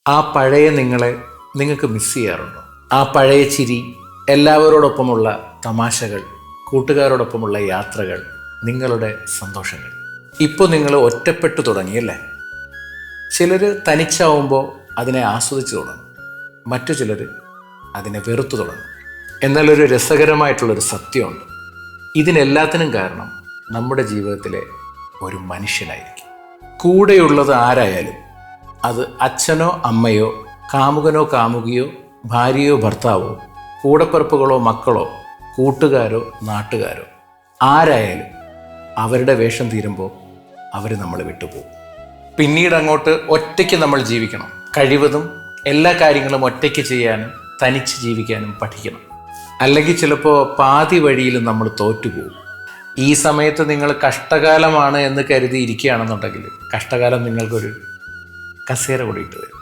ആ പഴയ നിങ്ങളെ നിങ്ങൾക്ക് മിസ് ചെയ്യാറുണ്ടോ? ആ പഴയ ചിരി, എല്ലാവരോടൊപ്പമുള്ള തമാശകൾ, കൂട്ടുകാരോടൊപ്പമുള്ള യാത്രകൾ, നിങ്ങളുടെ സന്തോഷങ്ങൾ. ഇപ്പോൾ നിങ്ങൾ ഒറ്റപ്പെട്ടു തുടങ്ങിയല്ലേ? ചിലർ തനിച്ചാവുമ്പോൾ അതിനെ ആസ്വദിച്ചു തുടങ്ങും, മറ്റു ചിലർ അതിനെ വെറുത്തു തുടങ്ങും. എന്നാൽ ഒരു രസകരമായിട്ടുള്ളൊരു സത്യമുണ്ട്. ഇതിനെല്ലാത്തിനും കാരണം നമ്മുടെ ജീവിതത്തിലെ ഒരു മനുഷ്യനായിരിക്കും. കൂടെയുള്ളത് ആരായാലും, അത് അച്ഛനോ അമ്മയോ കാമുകനോ കാമുകിയോ ഭാര്യയോ ഭർത്താവോ കൂടപ്പിറപ്പുകളോ മക്കളോ കൂട്ടുകാരോ നാട്ടുകാരോ ആരായാലും, അവരുടെ വേഷം തീരുമ്പോൾ അവർ നമ്മളെ വിട്ടുപോകും. പിന്നീട് അങ്ങോട്ട് ഒറ്റയ്ക്ക് നമ്മൾ ജീവിക്കണം. കഴിവതും എല്ലാ കാര്യങ്ങളും ഒറ്റയ്ക്ക് ചെയ്യാനും തനിച്ച് ജീവിക്കാനും പഠിക്കണം. അല്ലെങ്കിൽ ചിലപ്പോൾ പാതി വഴിയിൽ നമ്മൾ തോറ്റുപോകും. ഈ സമയത്ത് നിങ്ങൾ കഷ്ടകാലമാണ് എന്ന് കരുതി ഇരിക്കുകയാണെന്നുണ്ടെങ്കിൽ കഷ്ടകാലം നിങ്ങൾക്കൊരു കസേര കൂടിയിട്ട് വരും.